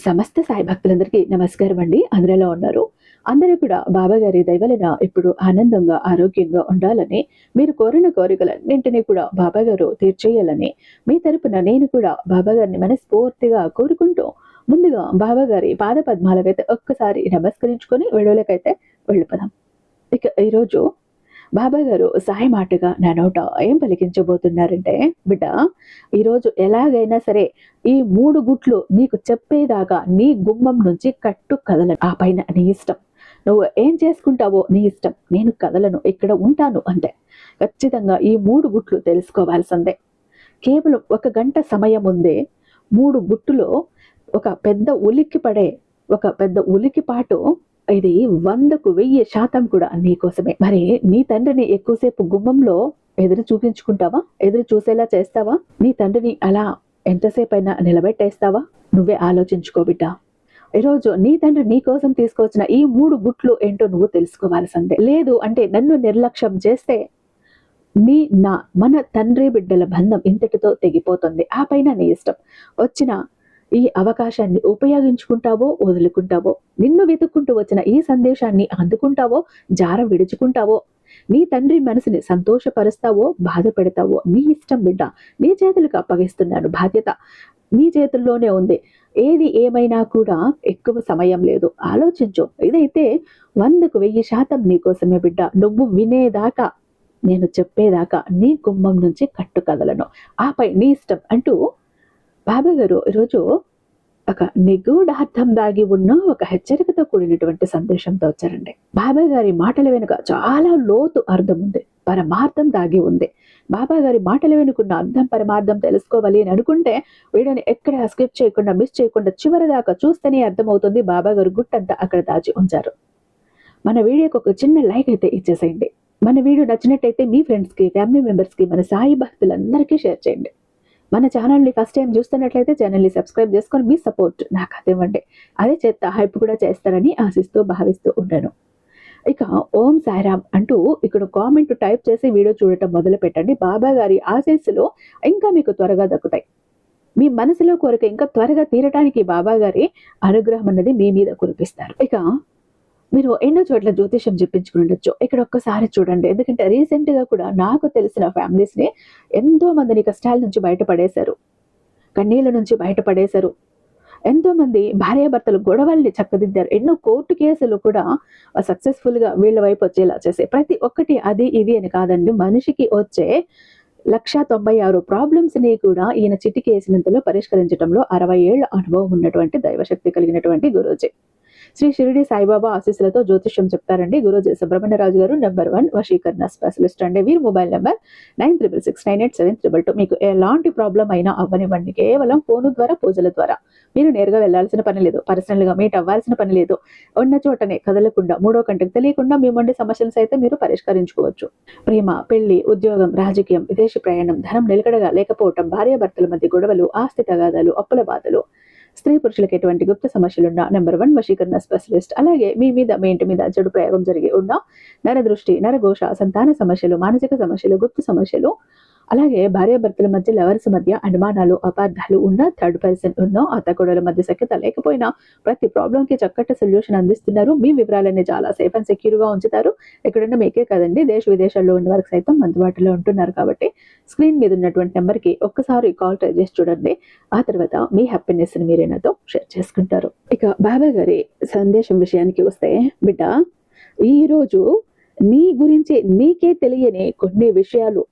సమస్త సాయి భక్తులందరికీ నమస్కారం అండి. అందరూ ఎలా ఉన్నారు? అందరూ కూడా బాబా గారి దయ వలన ఇప్పుడు ఆనందంగా, ఆరోగ్యంగా ఉండాలని, మీరు కోరిన కోరికలన్నింటినీ కూడా బాబా గారు తీర్చేయాలని, మీ తరపున నేను కూడా బాబా గారిని మనస్ఫూర్తిగా కోరుకుంటూ, ముందుగా బాబా గారి పాద పద్మాలకైతే ఒక్కసారి నమస్కరించుకొని వీడియోలకైతే వెళ్ళిపోదాం. ఇక ఈరోజు బాబా గారు సాయి మాటగా నా నోట ఏం పలికించబోతున్నారంటే, బిడ్డ, ఈరోజు ఎలాగైనా సరే ఈ 3 గుట్లు నీకు చెప్పేదాకా నీ గుమ్మం నుంచి కట్టు కదలను. ఆ పైన నీ ఇష్టం. నువ్వు ఏం చేసుకుంటావో నీ ఇష్టం. నేను కదలను, ఇక్కడ ఉంటాను అంతే. ఖచ్చితంగా ఈ 3 గుట్లు తెలుసుకోవాల్సిందే. కేవలం 1 గంట సమయం ఉందే 3 గుట్టులో ఒక పెద్ద ఉలికిపాటు ఇది 100కు 1000% కూడా నీకోసమే. మరి నీ తండ్రిని ఎక్కువసేపు గుమ్మంలో ఎదురు చూపించుకుంటావా? ఎదురు చూసేలా చేస్తావా? నీ తండ్రిని అలా ఎంతసేపైనా నిలబెట్టేస్తావా? నువ్వే ఆలోచించుకో బిడ్డ. ఈరోజు నీ తండ్రి నీ కోసం తీసుకొచ్చిన ఈ 3 గుట్లు ఏంటో నువ్వు తెలుసుకోవాల్సిందే. లేదు అంటే నన్ను నిర్లక్ష్యం చేస్తే మన తండ్రి బిడ్డల బంధం ఇంతటితో తెగిపోతుంది. ఆ పైన నీ ఇష్టం. వచ్చిన ఈ అవకాశాన్ని ఉపయోగించుకుంటావో వదులుకుంటావో, నిన్ను వెతుక్కుంటూ వచ్చిన ఈ సందేశాన్ని అందుకుంటావో జార విడుచుకుంటావో, నీ తండ్రి మనసుని సంతోషపరుస్తావో బాధ పెడతావో నీ ఇష్టం బిడ్డ. నీ చేతులకు అప్పగిస్తున్నాను. బాధ్యత నీ చేతుల్లోనే ఉంది. ఏది ఏమైనా కూడా ఎక్కువ సమయం లేదు. ఆలోచించు. ఇదైతే 100కు 1000% నీకోసమే బిడ్డ. నువ్వు వినేదాకా, నేను చెప్పేదాకా నీ గుమ్మం నుంచి కట్టు కదలను. ఆపై నీ ఇష్టం అంటూ బాబా గారు ఈరోజు ఒక నిగూఢార్థం దాగి ఉన్న ఒక హెచ్చరికతో కూడినటువంటి సందేశంతో వచ్చారండి. బాబా గారి మాటల వెనుక చాలా లోతు అర్థం ఉంది, పరమార్థం దాగి ఉంది. బాబా గారి మాటల వెనుకున్న అర్థం పరమార్థం తెలుసుకోవాలి అని అనుకుంటే వీడియోని ఎక్కడ స్కిప్ చేయకుండా, మిస్ చేయకుండా చివరి దాకా చూస్తేనే అర్థమవుతుంది. బాబా గారు గుట్టంతా అక్కడ దాచి ఉంచారు. మన వీడియోకి ఒక చిన్న లైక్ అయితే ఇచ్చేసేయండి. మన వీడియో నచ్చినట్టయితే మీ ఫ్రెండ్స్కి, ఫ్యామిలీ మెంబర్స్కి, మన సాయి భక్తులందరికీ షేర్ చేయండి. మన ఛానల్ని ఫస్ట్ టైం చూస్తున్నట్లయితే ఛానల్ని సబ్స్క్రైబ్ చేసుకొని మీ సపోర్ట్ నాకు అందివ్వండి. అదే చేత హైప్ కూడా చేస్తారని ఆశిస్తూ భావిస్తూ ఉంటాను. ఇక ఓం సాయిరామ్ అంటూ ఇక్కడ కామెంట్ టైప్ చేసి వీడియో చూడటం మొదలు పెట్టండి. బాబా గారి ఆశీస్సులు ఇంకా మీకు త్వరగా దక్కుతాయి. మీ మనసులో కోరిక ఇంకా త్వరగా తీరటానికి బాబా గారి అనుగ్రహం అన్నది మీ మీద కురిపిస్తారు. ఇక మీరు ఎన్నో చోట్ల జ్యోతిషం చెప్పించుకుని ఉండొచ్చు. ఇక్కడ ఒక్కసారి చూడండి. ఎందుకంటే రీసెంట్ గా కూడా నాకు తెలిసిన ఫ్యామిలీస్ ని ఎంతో మందిని కష్టాల నుంచి బయటపడేశారు, కన్నీళ్ళ నుంచి బయటపడేశారు. ఎంతో మంది భార్యాభర్తలు గొడవల్ని చక్కదిద్దారు. ఎన్నో కోర్టు కేసులు కూడా సక్సెస్ఫుల్ గా వీళ్ళ వైపు వచ్చేలా చేసే ప్రతి ఒక్కటి అది ఇది అని కాదండి. మనిషికి వచ్చే 196 ప్రాబ్లమ్స్ ని కూడా ఈయన చిటికేసినంతలో పరిష్కరించడంలో 60 ఏళ్ల అనుభవం ఉన్నటువంటి దైవశక్తి కలిగినటువంటి గురూజీ శ్రీ షిరిడి సాయిబాబా ఆశీస్సులతో జ్యోతిష్యం చెప్తారండి. గురూజీ సుబ్రహ్మణ్యరాజు గారు నెంబర్ 1 వశీకరణ స్పెషలిస్ట్ అండి. వీరి మొబైల్ నెంబర్ 96698732. మీకు ఎలాంటి ప్రాబ్లం అయినా అవ్వనివ్వండి. కేవలం ఫోను ద్వారా, పూజల ద్వారా. మీరు నేరుగా వెళ్లాల్సిన పని లేదు, పర్సనల్ గా మీట్ అవ్వాల్సిన పని లేదు. ఉన్న చోటనే కదలకుండా, మూడో కంటికి తెలియకుండా మీ మొండి సమస్యలు సైతం మీరు పరిష్కరించుకోవచ్చు. ప్రేమ, పెళ్లి, ఉద్యోగం, రాజకీయం, విదేశీ ప్రయాణం, ధనం నిలకడగా లేకపోవటం, భార్యాభర్తల మధ్య గొడవలు, ఆస్తి తగాదాలు, అప్పుల బాధలు, స్త్రీ పురుషులకు ఎటువంటి గుప్త సమస్యలున్నా నెంబర్ 1 వశీకరణ స్పెషలిస్ట్. అలాగే మీ ఇంటి మీద చెడు ప్రయోగం జరిగి ఉన్న నరదృష్టి, నరఘోష, సంతాన సమస్యలు, మానసిక సమస్యలు, గుప్త సమస్యలు, అలాగే భార్యాభర్తల మధ్య, లవర్స్ మధ్య అనుమానాలు, అపార్థాలు ఉన్న, థర్డ్ పర్సన్ ఉన్న, అత్తకోడల మధ్య సఖ్యత లేకపోయినా ప్రతి ప్రాబ్లం కి చక్కటి సొల్యూషన్ అందిస్తున్నారు. మీ వివరాలన్నీ చాలా సేఫ్ అండ్ సెక్యూర్ గా ఉంచుతారు. ఎక్కడున్న మీకే కదండి, దేశ విదేశాల్లో ఉన్న వారికి సైతం అందుబాటులో ఉంటున్నారు. కాబట్టి స్క్రీన్ మీద ఉన్నటువంటి నెంబర్ కి ఒక్కసారి కాల్ ట్రై చేసి చూడండి. ఆ తర్వాత మీ హ్యాపీనెస్ ని మీరే నాతో షేర్ చేసుకుంటారు. ఇక బాబా గారి సందేశం విషయానికి వస్తే, బిడ్డ, ఈ రోజు నీ గురించి నీకే తెలియని కొన్ని విషయాలు,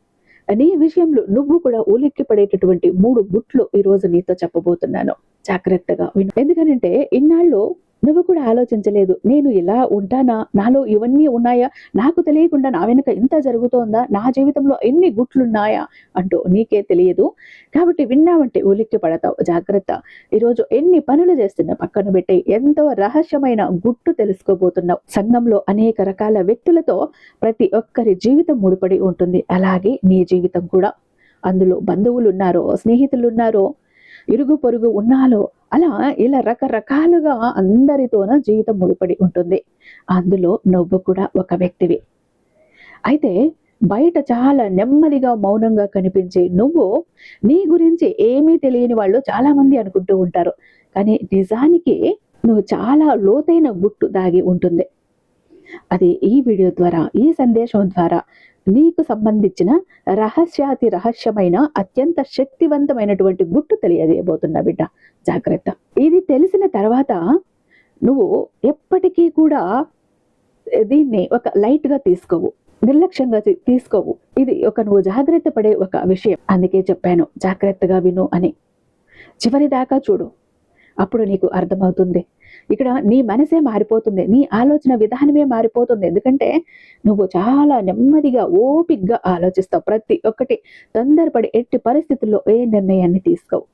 నీ విషయంలో నువ్వు కూడా ఉలిక్కి పడేటటువంటి 3 గుట్లు ఈ రోజు నీతో చెప్పబోతున్నాను. జాగ్రత్తగా విను. ఎందుకనంటే ఇన్నాళ్ళు నువ్వు కూడా ఆలోచించలేదు, నేను ఇలా ఉంటానా, నాలో ఇవన్నీ ఉన్నాయా, నాకు తెలియకుండా నా వెనుక ఇంత జరుగుతోందా, నా జీవితంలో ఎన్ని గుట్లున్నాయా అంటూ నీకే తెలియదు. కాబట్టి విన్నావంటే ఉలిక్కి పడతావు. జాగ్రత్త. ఈరోజు ఎన్ని పనులు చేస్తున్నా పక్కన పెట్టి ఎంతో రహస్యమైన గుట్టు తెలుసుకోబోతున్నావు. సంఘంలో అనేక రకాల వ్యక్తులతో ప్రతి ఒక్కరి జీవితం ముడిపడి ఉంటుంది. అలాగే నీ జీవితం కూడా. అందులో బంధువులు ఉన్నారో, స్నేహితులు ఉన్నారో, ఇరుగు పొరుగు ఉన్నాలో, అలా ఇలా రకరకాలుగా అందరితోన జీవితం ముడిపడి ఉంటుంది. అందులో నువ్వు కూడా ఒక వ్యక్తివి. అయితే బయట చాలా నెమ్మదిగా మౌనంగా కనిపించే నువ్వు నీ గురించి ఏమీ తెలియని వాళ్ళు చాలా మంది అనుకుంటూ ఉంటారు. కానీ నిజానికి నువ్వు చాలా లోతైన గుట్టు దాగి ఉంటుంది. అది ఈ వీడియో ద్వారా, ఈ సందేశం ద్వారా నీకు సంబంధించిన రహస్యాతి రహస్యమైన అత్యంత శక్తివంతమైనటువంటి గుట్టు తెలియజేయబోతున్నా బిడ్డ. జాగ్రత్త. ఇది తెలిసిన తర్వాత నువ్వు ఎప్పటికీ కూడా దీన్ని ఒక లైట్ గా తీసుకోవు, నిర్లక్ష్యంగా తీసుకోవు. ఇది నువ్వు జాగ్రత్త పడే ఒక విషయం. అందుకే చెప్పాను జాగ్రత్తగా విను అని. చివరి దాకా చూడు, అప్పుడు నీకు అర్థమవుతుంది. ఇక్కడ నీ మనసే మారిపోతుంది, నీ ఆలోచన విధానమే మారిపోతుంది. ఎందుకంటే నువ్వు చాలా నెమ్మదిగా ఓపిగ్గా ఆలోచిస్తావు. ప్రతి ఒక్కటి తొందరపడి ఎట్టి పరిస్థితుల్లో ఏ నిర్ణయాన్ని తీసుకోవు.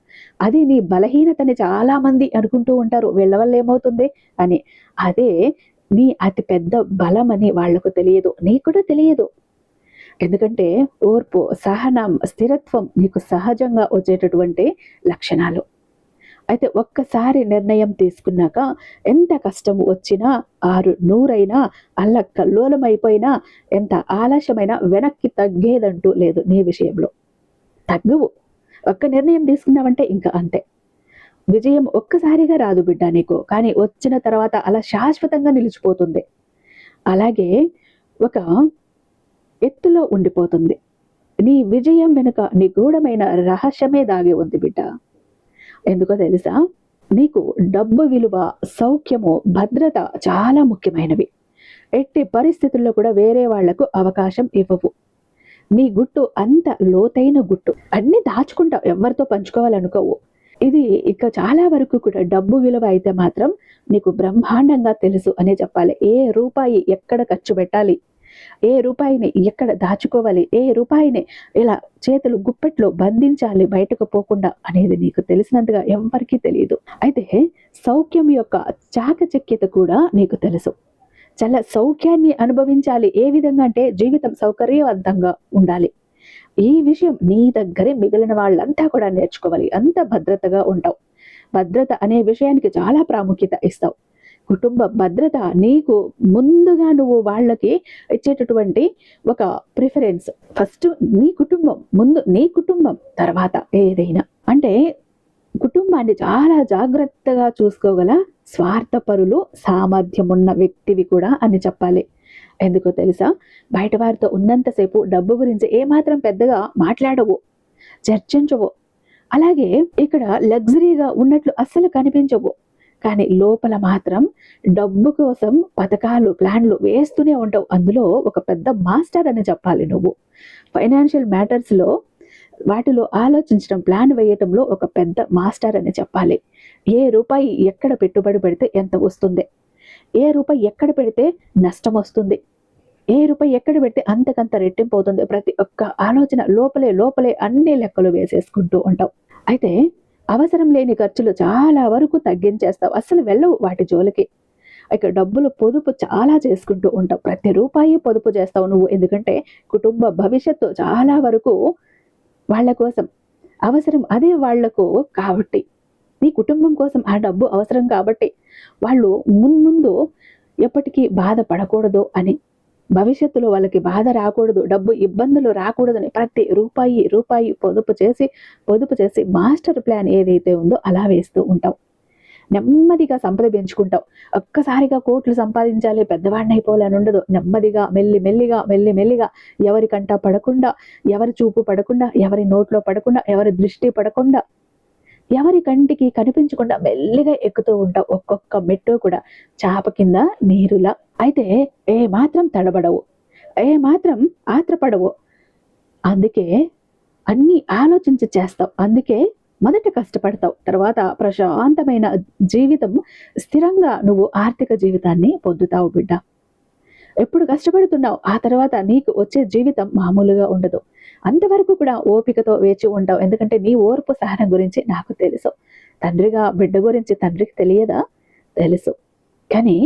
అది నీ బలహీనతని చాలా మంది అనుకుంటూ ఉంటారు, వీళ్ళ వల్ల ఏమవుతుంది అని. అదే నీ అతి పెద్ద బలం అని వాళ్లకు తెలియదు, నీకు కూడా తెలియదు. ఎందుకంటే ఓర్పు, సహనం, స్థిరత్వం నీకు సహజంగా వచ్చేటటువంటి లక్షణాలు. అయితే ఒక్కసారి నిర్ణయం తీసుకున్నాక ఎంత కష్టం వచ్చినా, 600 అల్లకల్లోలమైపోయినా, ఎంత ఆలస్యమైనా వెనక్కి తగ్గేదంటూ లేదు నీ విషయంలో. తగ్గవు. ఒక్క నిర్ణయం తీసుకున్నావంటే ఇంకా అంతే. విజయం ఒక్కసారిగా రాదు బిడ్డ నీకు, కానీ వచ్చిన తర్వాత అలా శాశ్వతంగా నిలిచిపోతుంది. అలాగే ఒక ఎత్తులో ఉండిపోతుంది. నీ విజయం వెనుక నిగూఢమైన రహస్యమే దాగి ఉంది బిడ్డ. ఎందుకో తెలుసా? నీకు డబ్బు విలువ, సౌఖ్యము, భద్రత చాలా ముఖ్యమైనవి. ఎట్టి పరిస్థితుల్లో కూడా వేరే వాళ్లకు అవకాశం ఇవ్వవు. నీ గుట్టు అంత లోతైన గుట్టు. అన్ని దాచుకుంటావు, ఎవరితో పంచుకోవాలనుకోవు. ఇది ఇక చాలా వరకు కూడా డబ్బు విలువ అయితే మాత్రం నీకు బ్రహ్మాండంగా తెలుసు అనే చెప్పాలి. ఏ రూపాయి ఎక్కడ ఖర్చు పెట్టాలి, ఏ రూపాయిని ఎక్కడ దాచుకోవాలి, ఏ రూపాయిని ఇలా చేతులు గుప్పెట్లో బంధించాలి బయటకు పోకుండా అనేది నీకు తెలిసినంతగా ఎవ్వరికీ తెలియదు. అయితే సౌఖ్యం యొక్క చాకచక్యత కూడా నీకు తెలుసు. చాలా సౌఖ్యాన్ని అనుభవించాలి. ఏ విధంగా అంటే జీవితం సౌకర్యవంతంగా ఉండాలి. ఈ విషయం నీ దగ్గరే మిగిలిన వాళ్ళంతా కూడా నేర్చుకోవాలి. అంత భద్రతగా ఉంటావు. భద్రత అనే విషయానికి చాలా ప్రాముఖ్యత ఇస్తావు. కుటుంబ భద్రత నీకు ముందుగా నువ్వు వాళ్ళకి ఇచ్చేటటువంటి ఒక ప్రిఫరెన్స్. ఫస్ట్ నీ కుటుంబం, ముందు నీ కుటుంబం, తర్వాత ఏదైనా. అంటే కుటుంబాన్ని చాలా జాగ్రత్తగా చూసుకోగల స్వార్థపరులు, సామర్థ్యం ఉన్న వ్యక్తివి కూడా అని చెప్పాలి. ఎందుకో తెలుసా? బయట వారితో ఉన్నంతసేపు డబ్బు గురించి ఏమాత్రం పెద్దగా మాట్లాడవు, చర్చించవు. అలాగే ఇక్కడ లగ్జరీగా ఉన్నట్లు అస్సలు కనిపించవు. కానీ లోపల మాత్రం డబ్బు కోసం పథకాలు, ప్లాన్లు వేస్తూనే ఉంటావు. అందులో ఒక పెద్ద మాస్టర్ అని చెప్పాలి నువ్వు. ఫైనాన్షియల్ మ్యాటర్స్లో వాటిలో ఆలోచించడం, ప్లాన్ వేయటంలో ఒక పెద్ద మాస్టర్ అని చెప్పాలి. ఏ రూపాయి ఎక్కడ పెట్టుబడి పెడితే ఎంత వస్తుంది, ఏ రూపాయి ఎక్కడ పెడితే నష్టం వస్తుంది, ఏ రూపాయి ఎక్కడ పెడితే అంతకంత రెట్టింపు అవుతుంది. ప్రతి ఒక్క ఆలోచన లోపలే అన్ని లెక్కలు వేసేసుకుంటూ ఉంటావు. అయితే అవసరం లేని ఖర్చులు చాలా వరకు తగ్గించేస్తావు, అసలు వెళ్ళవు వాటి జోలికి. ఇక డబ్బులు పొదుపు చాలా చేసుకుంటూ ఉంటావు. ప్రతి రూపాయి పొదుపు చేస్తావు నువ్వు. ఎందుకంటే కుటుంబ భవిష్యత్తు చాలా వరకు వాళ్ళ కోసం అవసరం. అదే వాళ్లకు కాబట్టి, నీ కుటుంబం కోసం ఆ డబ్బు అవసరం కాబట్టి వాళ్ళు ముందు ఎప్పటికీ బాధపడకూడదు అని, భవిష్యత్తులో వాళ్ళకి బాధ రాకూడదు, డబ్బు ఇబ్బందులు రాకూడదని ప్రతి రూపాయి పొదుపు చేసి మాస్టర్ ప్లాన్ ఏదైతే ఉందో అలా వేస్తూ ఉంటావు. నెమ్మదిగా సంపద పెంచుకుంటావు. ఒక్కసారిగా కోట్లు సంపాదించాలి, పెద్దవాడిని అయిపోవాలని ఉండదు. నెమ్మదిగా మెల్లిమెల్లిగా ఎవరి కంట పడకుండా, ఎవరి చూపు పడకుండా, ఎవరి నోట్లో పడకుండా, ఎవరి దృష్టి పడకుండా, ఎవరి కంటికి కనిపించకుండా మెల్లిగా ఎక్కుతూ ఉంటావు. ఒక్కొక్క మెట్టు కూడా చాప కింద నీరులా. అయితే ఏ మాత్రం తడబడవు, ఏ మాత్రం ఆత్రపడవు. అందుకే అన్ని ఆలోచించి చేస్తావు. అందుకే మొదట కష్టపడతావు, తర్వాత ప్రశాంతమైన జీవితం, స్థిరంగా నువ్వు ఆర్థిక జీవితాన్ని పొందుతావు బిడ్డ. ఎప్పుడు కష్టపడుతున్నావు, ఆ తర్వాత నీకు వచ్చే జీవితం మామూలుగా ఉండదు. అంతవరకు కూడా ఓపికతో వేచి ఉంటావు. ఎందుకంటే నీ ఓర్పు సహనం గురించి నాకు తెలుసు. తండ్రిగా బిడ్డ గురించి తండ్రికి తెలియదా? తెలుసు. కానీ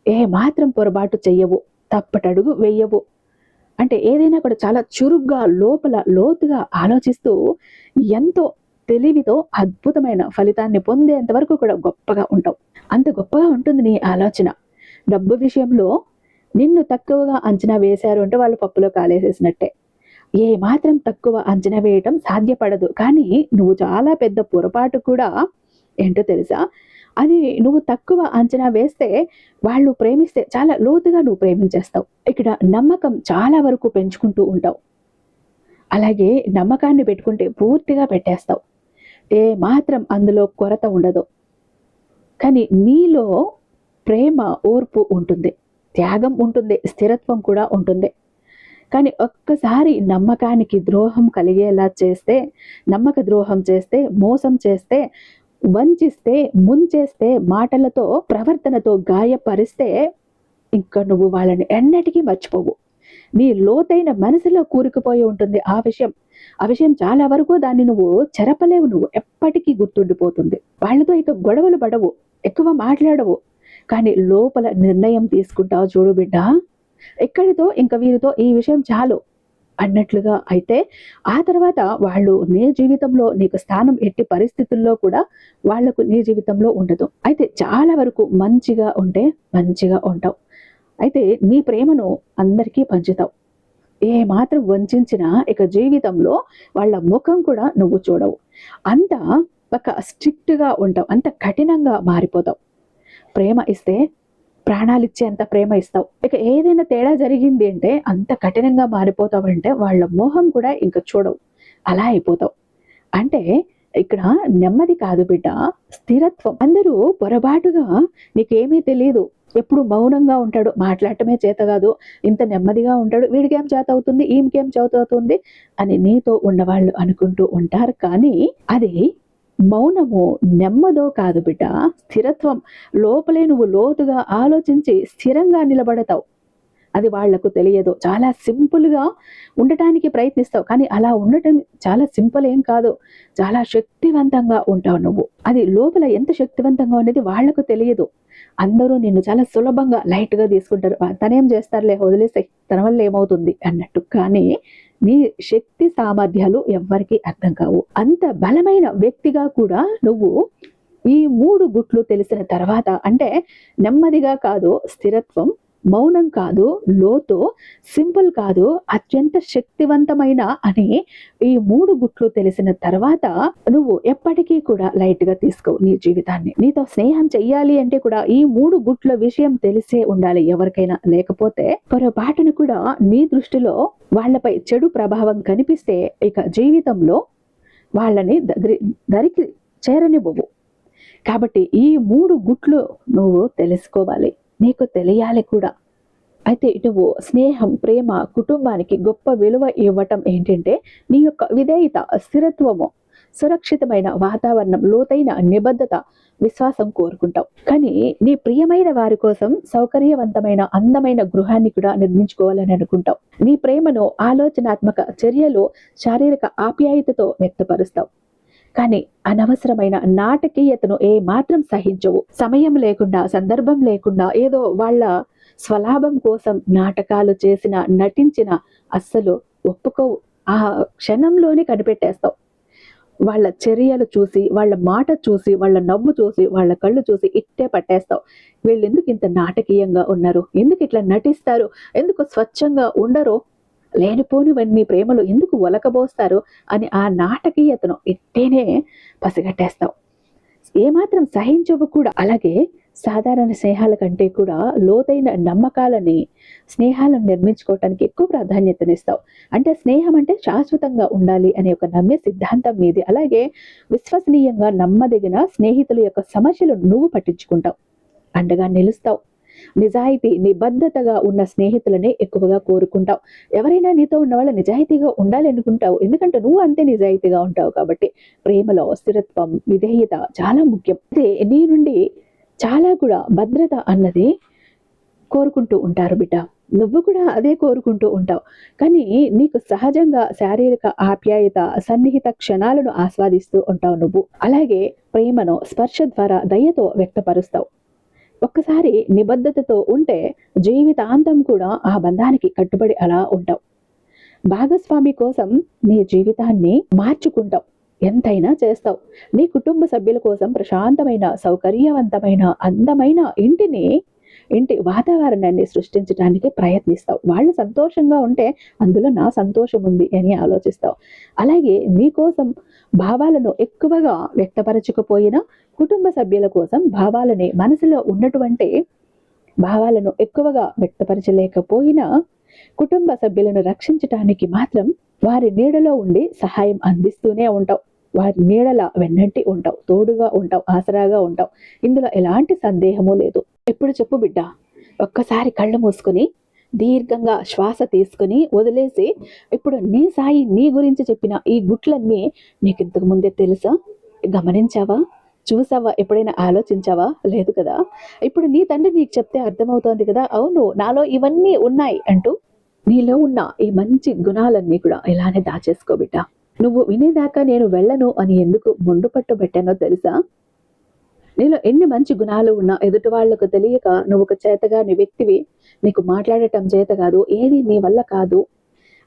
ఏ మాత్రం పొరపాటు చెయ్యవు, తప్పటడుగు వెయ్యవు. అంటే ఏదైనా కూడా చాలా చురుగ్గా లోతుగా ఆలోచిస్తూ ఎంతో తెలివితో అద్భుతమైన ఫలితాన్ని పొందేంత వరకు కూడా గొప్పగా ఉంటావు. అంత గొప్పగా ఉంటుంది నీ ఆలోచన. డబ్బు విషయంలో నిన్ను తక్కువగా అంచనా వేశారు అంటే వాళ్ళు పప్పులో కాలేసేసినట్టే. ఏ మాత్రం తక్కువ అంచనా వేయటం సాధ్యపడదు. కానీ నువ్వు చాలా పెద్ద పొరపాటు కూడా ఏంటో తెలుసా? అది నువ్వు తక్కువ అంచనా వేస్తే, వాళ్ళు ప్రేమిస్తే చాలా లోతుగా నువ్వు ప్రేమించేస్తావు. ఇక్కడ నమ్మకం చాలా వరకు పెంచుకుంటూ ఉంటావు. అలాగే నమ్మకాన్ని పెట్టుకుంటే పూర్తిగా పెట్టేస్తావు. ఏ మాత్రం అందులో కొరత ఉండదు. కానీ నీలో ప్రేమ, ఓర్పు ఉంటుంది, త్యాగం ఉంటుంది, స్థిరత్వం కూడా ఉంటుంది. కానీ ఒక్కసారి నమ్మకానికి ద్రోహం కలిగేలా చేస్తే, నమ్మక ద్రోహం చేస్తే, మోసం చేస్తే, వంచిస్తే, ముంచేస్తే, మాటలతో, ప్రవర్తనతో గాయపరిస్తే, ఇంకా నువ్వు వాళ్ళని ఎన్నటికీ మర్చిపోవు. నీ లోతైన మనసులో కూరుకుపోయి ఉంటుంది ఆ విషయం. ఆ విషయం చాలా వరకు దాన్ని నువ్వు చెరపలేవు. నువ్వు ఎప్పటికీ గుర్తుండిపోతుంది. వాళ్ళతో ఇక గొడవలు పడవు, ఎక్కువ మాట్లాడవు. కానీ లోపల నిర్ణయం తీసుకుంటావు చూడు బిడ్డ, ఎక్కడితో ఇంక వీరితో ఈ విషయం చాలు అన్నట్లుగా. అయితే ఆ తర్వాత వాళ్ళు నీ జీవితంలో నీకు స్థానం ఎట్టి పరిస్థితుల్లో కూడా వాళ్లకు నీ జీవితంలో ఉండదు. అయితే చాలా వరకు మంచిగా ఉంటే మంచిగా ఉంటావు. అయితే నీ ప్రేమను అందరికీ పంచుతావు. ఏ మాత్రం వంచినా ఇక జీవితంలో వాళ్ళ ముఖం కూడా నువ్వు చూడవు. అంత ఒక స్ట్రిక్ట్గా ఉంటావు, అంత కఠినంగా మారిపోతావు. ప్రేమ ఇస్తే ప్రాణాలిచ్చే అంత ప్రేమ ఇస్తావు. ఇక ఏదైనా తేడా జరిగింది అంటే అంత కఠినంగా మారిపోతావంటే వాళ్ళ మోహం కూడా ఇంకా చూడవు, అలా అయిపోతావు. అంటే ఇక్కడ నెమ్మది కాదు బిడ్డ, స్థిరత్వం. అందరూ పొరపాటుగా నీకేమీ తెలియదు, ఎప్పుడు మౌనంగా ఉంటాడు, మాట్లాడటమే చేత కాదు, ఇంత నెమ్మదిగా ఉంటాడు, వీడికేం చేత అవుతుంది, ఈమెకేం చేత అవుతుంది అని నీతో ఉన్నవాళ్ళు అనుకుంటూ ఉంటారు. కానీ అది మౌనము నెమ్మదో కాదు బిడ్డ, స్థిరత్వం. లోపలే నువ్వు లోతుగా ఆలోచించి స్థిరంగా నిలబడతావు. అది వాళ్లకు తెలియదు. చాలా సింపుల్గా ఉండటానికి ప్రయత్నిస్తావు, కానీ అలా ఉండటం చాలా సింపుల్ ఏం కాదు. చాలా శక్తివంతంగా ఉంటావు నువ్వు. అది లోపల ఎంత శక్తివంతంగా ఉండేది వాళ్లకు తెలియదు. అందరూ నిన్ను చాలా సులభంగా లైట్గా తీసుకుంటారు. తనేం చేస్తారులే, వదిలేసే, తన వల్ల ఏమవుతుంది అన్నట్టు. కానీ నీ శక్తి సామర్థ్యాలు ఎవ్వరికీ అర్థం కావు. అంత బలమైన వ్యక్తిగా కూడా నువ్వు ఈ 3 గుట్లు తెలిసిన తర్వాత, అంటే నెమ్మదిగా కాదు స్థిరత్వం, మౌనం కాదు లోతు, సింపుల్ కాదు అత్యంత శక్తివంతమైన అని ఈ 3 గుట్లు తెలిసిన తర్వాత నువ్వు ఎప్పటికీ కూడా లైట్ గా తీసుకోవు నీ జీవితాన్ని. నీతో స్నేహం చెయ్యాలి అంటే కూడా ఈ 3 గుట్ల విషయం తెలిసే ఉండాలి ఎవరికైనా. లేకపోతే పొరపాటును కూడా నీ దృష్టిలో వాళ్లపై చెడు ప్రభావం కనిపిస్తే ఇక జీవితంలో వాళ్ళని దరికి చేరనివ్వవు. కాబట్టి ఈ 3 గుట్లు నువ్వు తెలుసుకోవాలి, నీకు తెలియాలి కూడా. అయితే నువ్వు స్నేహం, ప్రేమ, కుటుంబానికి గొప్ప విలువ ఇవ్వటం ఏంటంటే నీ యొక్క విధేయత, స్థిరత్వము, సురక్షితమైన వాతావరణం, లోతైన నిబద్ధత, విశ్వాసం కోరుకుంటావు. కానీ నీ ప్రియమైన వారి కోసం సౌకర్యవంతమైన అందమైన గృహాన్ని కూడా నిర్మించుకోవాలని అనుకుంటావు. నీ ప్రేమను ఆలోచనాత్మక చర్యలు, శారీరక ఆప్యాయతతో వ్యక్తపరుస్తావు. కానీ అనవసరమైన నాటకీయతను ఏ మాత్రం సహించవు. సమయం లేకుండా, సందర్భం లేకుండా, ఏదో వాళ్ళ స్వలాభం కోసం నాటకాలు చేసిన, నటించిన అస్సలు ఒప్పుకోవు. ఆ క్షణంలోనే కనిపెట్టేస్తావు. వాళ్ళ చర్యలు చూసి, వాళ్ళ మాట చూసి, వాళ్ళ నవ్వు చూసి, వాళ్ళ కళ్ళు చూసి ఇట్టే పట్టేస్తావు. వీళ్ళు ఎందుకు ఇంత నాటకీయంగా ఉన్నారు, ఎందుకు ఇట్లా నటిస్తారు, ఎందుకు స్వచ్ఛంగా ఉండరు, లేనిపోనివన్నీ ప్రేమలు ఎందుకు ఒలకబోస్తారు అని ఆ నాటకీయతను ఇట్టేనే పసిగట్టేస్తావు. ఏమాత్రం సహించవు కూడా. అలాగే సాధారణ స్నేహాల కంటే కూడా లోతైన నమ్మకాలని, స్నేహాలను నిర్మించుకోవటానికి ఎక్కువ ప్రాధాన్యతనిస్తావు. అంటే స్నేహం అంటే శాశ్వతంగా ఉండాలి అనే ఒక నమ్మే సిద్ధాంతం మీది. అలాగే విశ్వసనీయంగా నమ్మదగిన స్నేహితుల యొక్క సమస్యలు నువ్వు పట్టించుకుంటావు, అండగా నిలుస్తావు. నిజాయితీ, నిబద్ధతగా ఉన్న స్నేహితులనే ఎక్కువగా కోరుకుంటావు. ఎవరైనా నీతో ఉన్న వాళ్ళు నిజాయితీగా ఉండాలి అనుకుంటావు, ఎందుకంటే నువ్వు అంతే నిజాయితీగా ఉంటావు. కాబట్టి ప్రేమలో స్థిరత్వం, విధేయత చాలా ముఖ్యం. అదే నీ నుండి చాలా కూడా భద్రత అన్నది కోరుకుంటూ ఉంటారు బిడ్డ. నువ్వు కూడా అదే కోరుకుంటూ ఉంటావు. కానీ నీకు సహజంగా శారీరక ఆప్యాయత, సన్నిహిత క్షణాలను ఆస్వాదిస్తూ ఉంటావు నువ్వు. అలాగే ప్రేమను స్పర్శ ద్వారా దయతో వ్యక్తపరుస్తావు. ఒక్కసారి నిబద్ధతతో ఉంటే జీవితాంతం కూడా ఆ బంధానికి కట్టుబడి అలా ఉంటావు. భాగస్వామి కోసం నీ జీవితాన్ని మార్చుకుంటావు, ఎంతైనా చేస్తావు. నీ కుటుంబ సభ్యుల కోసం ప్రశాంతమైన, సౌకర్యవంతమైన, అందమైన ఇంటిని ఇంటి వాతావరణాన్ని సృష్టించడానికి ప్రయత్నిస్తావు. వాళ్ళు సంతోషంగా ఉంటే అందులో నా సంతోషం ఉంది అని ఆలోచిస్తావు. అలాగే నీ కోసం భావాలను ఎక్కువగా వ్యక్తపరచకపోయినా కుటుంబ సభ్యుల కోసం భావాలని మనసులో ఉన్నటువంటి భావాలను ఎక్కువగా వ్యక్తపరచలేకపోయినా కుటుంబ సభ్యులను రక్షించటానికి మాత్రం వారి నీడలో ఉండి సహాయం అందిస్తూనే ఉంటావు. వారి నీడల వెన్నంటి ఉంటావు, తోడుగా ఉంటావు, ఆసరాగా ఉంటావు. ఇందులో ఎలాంటి సందేహము లేదు. ఎప్పుడు చెప్పు బిడ్డ, ఒక్కసారి కళ్ళు మూసుకొని దీర్ఘంగా శ్వాస తీసుకుని వదిలేసి, ఇప్పుడు నీ సాయి నీ గురించి చెప్పిన ఈ గుట్లన్నీ నీకు ఇంతకు ముందే తెలుసా? గమనించావా? చూసావా? ఎప్పుడైనా ఆలోచించావా? లేదు కదా. ఇప్పుడు నీ తండ్రి నీకు చెప్తే అర్థమవుతోంది కదా, అవును నాలో ఇవన్నీ ఉన్నాయి అంటూ. నీలో ఉన్న ఈ మంచి గుణాలన్నీ కూడా ఇలానే దాచేసుకో బిడ్డ. నువ్వు వినేదాకా నేను వెళ్ళను అని ఎందుకు ముందు పట్టు పెట్టానో తెలుసా? నీలో ఎన్ని మంచి గుణాలు ఉన్నా ఎదుటి వాళ్లకు తెలియక నువ్వు ఒక చేతగాని వ్యక్తివి, నీకు మాట్లాడటం చేత కాదు, ఏది నీ వల్ల కాదు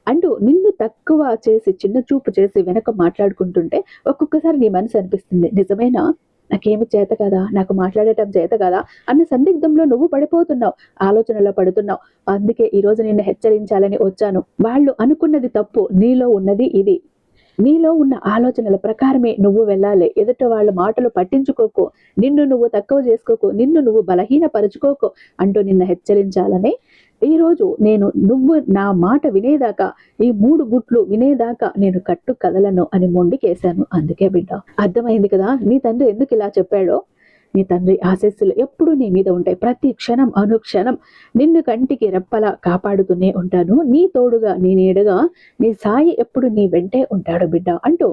అంటూ నిన్ను తక్కువ చేసి చిన్న చూపు చేసి వెనక మాట్లాడుకుంటుంటే ఒక్కొక్కసారి నీ మనసు అనిపిస్తుంది, నిజమేనా, నాకేమి చేత కదా, నాకు మాట్లాడటం చేత కదా అన్న సందిగ్ధంలో నువ్వు పడిపోతున్నావు, ఆలోచనలో పడుతున్నావు. అందుకే ఈరోజు నిన్ను హెచ్చరించాలని వచ్చాను. వాళ్ళు అనుకున్నది తప్పు, నీలో ఉన్నది ఇది. నీలో ఉన్న ఆలోచనల ప్రకారమే నువ్వు వెళ్ళాలి. ఎదుట వాళ్ళ మాటలు పట్టించుకోకు, నిన్ను నువ్వు తక్కువ చేసుకోకు, నిన్ను నువ్వు బలహీనపరుచుకోకు అంటూ నిన్ను హెచ్చరించాలని ఈరోజు నువ్వు నా మాట వినేదాకా, ఈ 3 గుట్లు వినేదాకా నేను కట్టు కదలను అని మొండికేశాను. అందుకే బిడ్డ, అర్థమైంది కదా నీ తండ్రి ఎందుకు ఇలా చెప్పాడో. నీ తండ్రి ఆశీస్సులు ఎప్పుడూ నీ మీద ఉంటాయి. ప్రతి క్షణం అనుక్షణం నిన్ను కంటికి రెప్పలా కాపాడుతూనే ఉంటాను. నీ తోడుగా, నీ నీడగా నీ సాయి ఎప్పుడు నీ వెంటే ఉంటాడు బిడ్డ అంటూ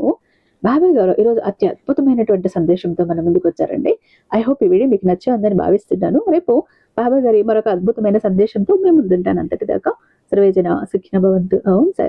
బాబాయ్ గారు ఈరోజు అత్యద్భుతమైనటువంటి సందేశంతో మన ముందుకు వచ్చారండి. ఐ హోప్ ఈ వీడియో మీకు నచ్చిందని భావిస్తున్నాను. రేపు బాబాయ్ గారి మరొక అద్భుతమైన సందేశంతో మేము ముందుంటాను. అంతటిదాకా సర్వేజన సుఖినో భవంతు. ఓం సాయి.